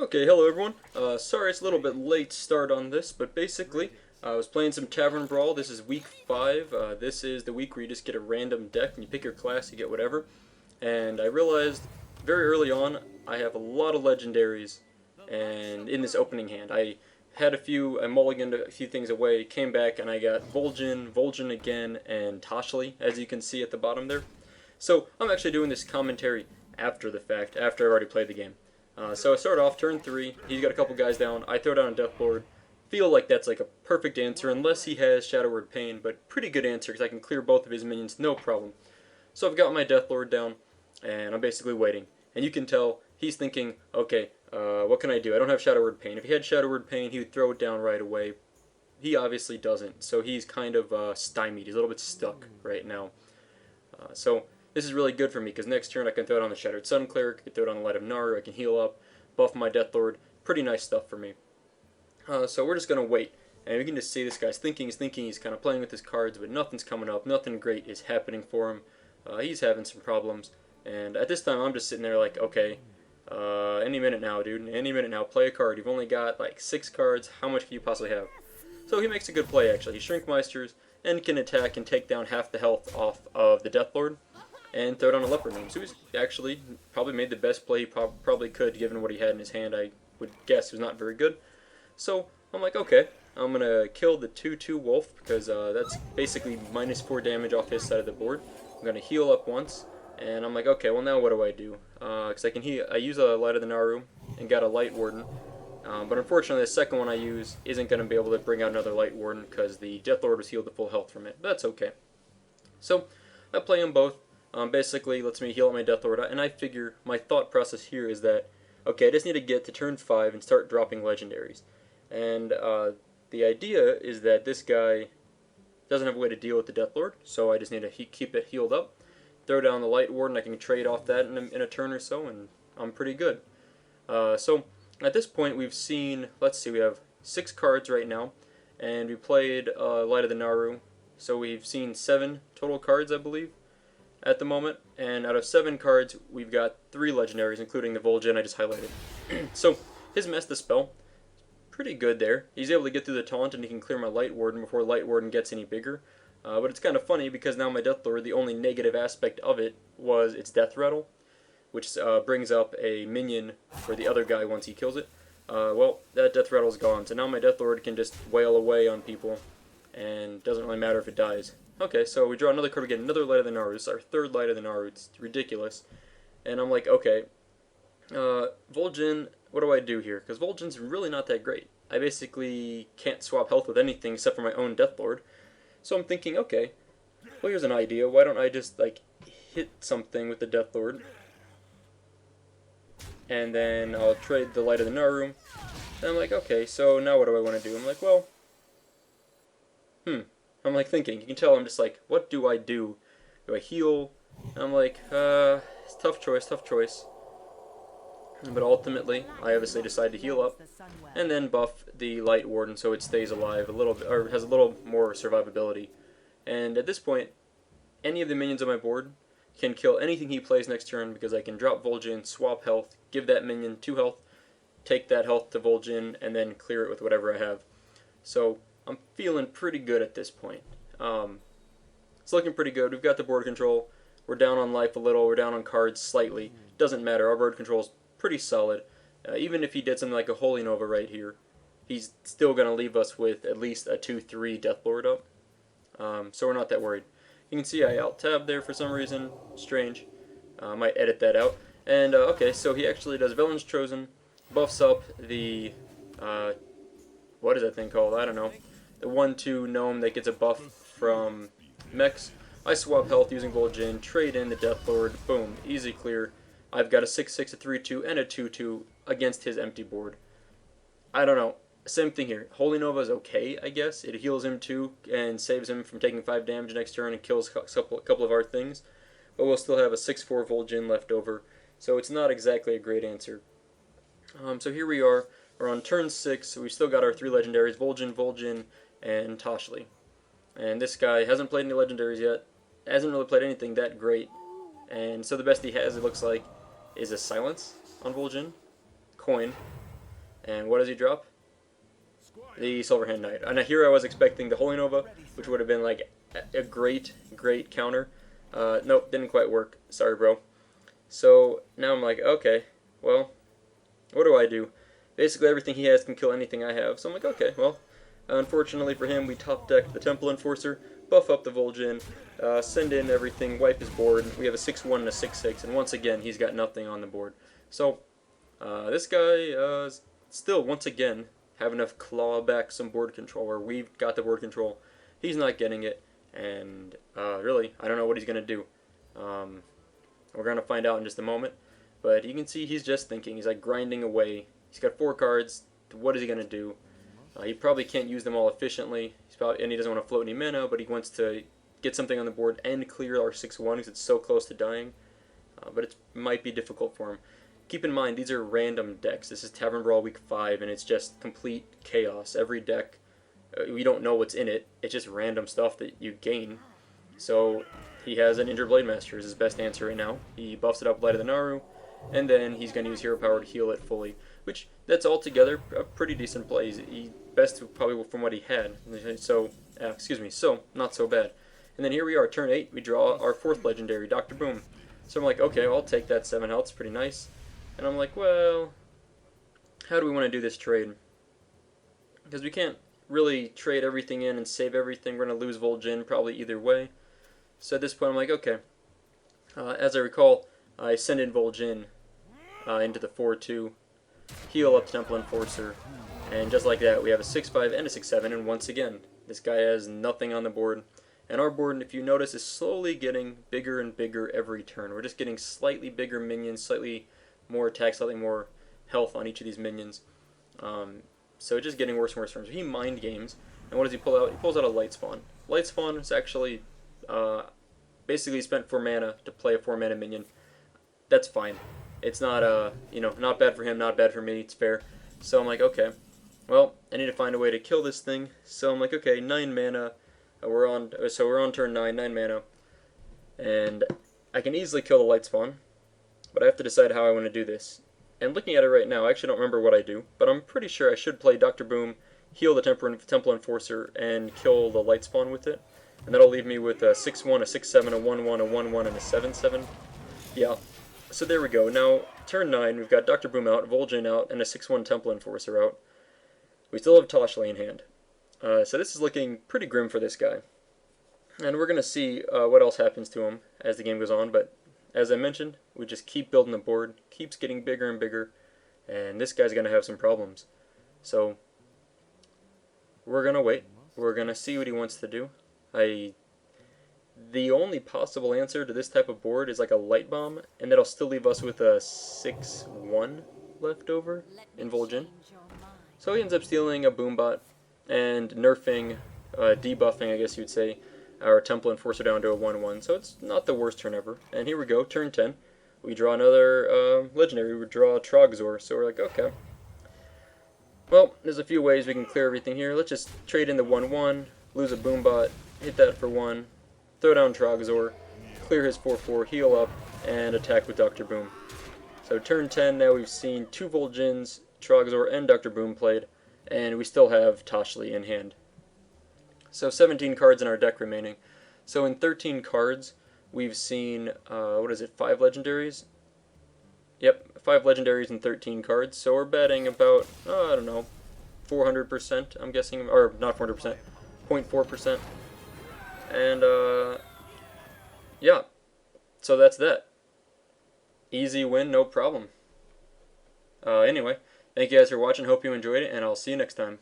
Okay, hello everyone. Sorry it's a little bit late start on this, but basically, I was playing some Tavern Brawl. This is week 5. This is the week where you just get a random deck and you pick your class, you get whatever. And I realized very early on I have a lot of Legendaries, and in this opening hand I had I mulliganed a few things away, came back and I got Vol'jin again, and Toshli, as you can see at the bottom there. So I'm actually doing this commentary after the fact, after I've already played the game. So I start off turn 3, he's got a couple guys down, I throw down a Deathlord. Feel like that's like a perfect answer, unless he has Shadow Word Pain, but pretty good answer because I can clear both of his minions, no problem. So I've got my Deathlord down, and I'm basically waiting. And you can tell he's thinking, okay, what can I do? I don't have Shadow Word Pain. If he had Shadow Word Pain, he would throw it down right away. He obviously doesn't, so he's kind of stymied. He's a little bit stuck right now. So this is really good for me, because next turn I can throw it on the Shattered Sun Cleric, I can throw it on the Light of Naru, I can heal up, buff my Deathlord. Pretty nice stuff for me. So we're just going to wait. And we can just see this guy's thinking, he's kind of playing with his cards, but nothing's coming up, nothing great is happening for him. He's having some problems. And at this time I'm just sitting there like, okay, any minute now, dude, any minute now, play a card. You've only got like 6 cards, how much can you possibly have? So he makes a good play actually. He Shrinkmeisters and can attack and take down half the health off of the Deathlord and throw down a Leopard Name. So he's actually probably made the best play he probably could, given what he had in his hand. I would guess was not very good. So I'm like, okay, I'm going to kill the 2/2 Wolf, because that's basically minus 4 damage off his side of the board. I'm going to heal up once, and I'm like, okay, well now what do I do? Because I can heal. I use a Light of the Naru and got a Light Warden. But unfortunately, the second one I use isn't going to be able to bring out another Light Warden, because the Deathlord was healed to full health from it. But that's okay. So I play them both. Basically, lets me heal up my Deathlord, and I figure my thought process here is that, okay, I just need to get to turn 5 and start dropping Legendaries. And the idea is that this guy doesn't have a way to deal with the Deathlord, so I just need to keep it healed up, throw down the Light Warden, I can trade off that in a turn or so, and I'm pretty good. So at this point we've seen, let's see, we have 6 cards right now, and we played Light of the Naru, so we've seen 7 total cards, I believe, at the moment, and out of 7 cards we've got 3 Legendaries, including the Vol'jin I just highlighted. So his Mess the Spell, pretty good there. He's able to get through the taunt, and he can clear my Light Warden before Light Warden gets any bigger. But it's kind of funny, because now my Deathlord, the only negative aspect of it was its Death Rattle, which brings up a minion for the other guy once he kills it. Well, that Death Rattle's gone, so now my Deathlord can just wail away on people, and doesn't really matter if it dies. Okay, so we draw another card again, another Light of the Naru. This is our 3rd Light of the Naru. It's ridiculous. And I'm like, okay, Vol'jin, what do I do here? Because Vol'jin's really not that great. I basically can't swap health with anything except for my own Deathlord. So I'm thinking, okay, well, here's an idea. Why don't I just, like, hit something with the Deathlord, and then I'll trade the Light of the Naru. And I'm like, okay, so now what do I want to do? I'm like, well, I'm like thinking. You can tell I'm just like, what do I do? Do I heal? And I'm like, it's tough choice, tough choice. But ultimately, I obviously decide to heal up, and then buff the Light Warden so it stays alive a little bit, or has a little more survivability. And at this point, any of the minions on my board can kill anything he plays next turn, because I can drop Vol'jin, swap health, give that minion 2 health, take that health to Vol'jin, and then clear it with whatever I have. So I'm feeling pretty good at this point. It's looking pretty good. We've got the board control. We're down on life a little. We're down on cards slightly. Doesn't matter. Our board control is pretty solid. Even if he did something like a Holy Nova right here, he's still going to leave us with at least a 2/3 Deathlord up. So we're not that worried. You can see I alt-tabbed there for some reason. Strange. I might edit that out. And, okay, so he actually does Velen's Chosen, buffs up the, what is that thing called? I don't know. The 1/2 gnome that gets a buff from mechs. I swap health using Vol'jin, trade in the Deathlord, boom, easy clear. I've got a 6/6, a 3/2, and a 2/2 against his empty board. I don't know. Same thing here. Holy Nova is okay, I guess. It heals him too and saves him from taking 5 damage next turn and kills a couple of our things. But we'll still have a 6/4 Vol'jin left over, so it's not exactly a great answer. So here we are. We're on turn 6. We've still got our 3 Legendaries, Vol'jin, and Toshli. And this guy hasn't played any Legendaries yet. Hasn't really played anything that great. And so the best he has, it looks like, is a Silence on Vol'jin, Coin, And what does he drop? The Silverhand Knight. And here I was expecting the Holy Nova, which would have been like a great counter. Nope, didn't quite work. Sorry, bro. So now I'm like, okay, well, what do I do? Basically, everything he has can kill anything I have. So I'm like, okay, well, unfortunately for him, we top decked the Temple Enforcer, buff up the Vol'jin, send in everything, wipe his board. We have a 6-1 and a 6-6, and once again, he's got nothing on the board. So this guy still, once again, having to claw back some board control, where we've got the board control. He's not getting it, and really, I don't know what he's going to do. We're going to find out in just a moment. But you can see he's just thinking. He's like grinding away. He's got 4 cards. What is he going to do? He probably can't use them all efficiently. And he doesn't want to float any mana, but he wants to get something on the board and clear our 6-1 because it's so close to dying. But it might be difficult for him. Keep in mind, these are random decks. This is Tavern Brawl Week 5, and it's just complete chaos. Every deck, we don't know what's in it. It's just random stuff that you gain. So he has an Injured Blade Master is his best answer right now. He buffs it up Light of the Naru, and then he's going to use Hero Power to heal it fully, which that's altogether a pretty decent play. He best probably from what he had. So, so not so bad. And then here we are, turn 8. We draw our 4th legendary, Dr. Boom. So I'm like, okay, I'll take that 7 health. It's pretty nice. And I'm like, well, how do we want to do this trade? Because we can't really trade everything in and save everything. We're going to lose Vol'jin probably either way. So at this point, I'm like, okay. As I recall, I send in Vol'jin into the 4-2, heal up Temple Enforcer, and just like that, we have a 6-5 and a 6-7, and once again, this guy has nothing on the board. And our board, if you notice, is slowly getting bigger and bigger every turn. We're just getting slightly bigger minions, slightly more attack, slightly more health on each of these minions. So it's just getting worse and worse turns. So he mind games, and what does he pull out? He pulls out a Light Spawn. Light Spawn is actually basically spent 4 mana to play a 4 mana minion. That's fine. It's not not bad for him, not bad for me. It's fair. So I'm like, okay, well, I need to find a way to kill this thing. So I'm like, okay, 9 mana. We're on turn 9 mana, and I can easily kill the Light Spawn, but I have to decide how I want to do this. And looking at it right now, I actually don't remember what I do, but I'm pretty sure I should play Dr. Boom, heal the Temple Enforcer, and kill the Light Spawn with it. And that'll leave me with a 6-1, a 6-7, a 1-1, a 1-1, and a 7-7. Yeah, so there we go. Now, turn 9, we've got Dr. Boom out, Vol'jin out, and a 6-1 Temple Enforcer out. We still have Toshli in hand. So this is looking pretty grim for this guy. And we're going to see what else happens to him as the game goes on, but as I mentioned, we just keep building the board, keeps getting bigger and bigger, and this guy's going to have some problems. So we're going to wait. We're going to see what he wants to do. The only possible answer to this type of board is like a Light Bomb, and that'll still leave us with a 6-1 left over in Vol'jin. So he ends up stealing a Boombot and nerfing, debuffing, I guess you'd say, our Temple Enforcer down to a 1-1. So it's not the worst turn ever. And here we go, turn 10. We draw another Legendary. We draw a Trogzor. So we're like, okay. Well, there's a few ways we can clear everything here. Let's just trade in the 1-1, lose a Boombot, hit that for 1, throw down Trogzor, clear his 4-4, heal up, and attack with Dr. Boom. So turn 10, now we've seen 2 Vol'jins, Trogzor, and Dr. Boom played, and we still have Toshli in hand. So 17 cards in our deck remaining. So in 13 cards, we've seen, 5 Legendaries? Yep, 5 Legendaries and 13 cards. So we're betting about, I don't know, 400%, I'm guessing, or not 400%, 0.4%. And, yeah, so that's that. Easy win, no problem. Anyway, thank you guys for watching, hope you enjoyed it, and I'll see you next time.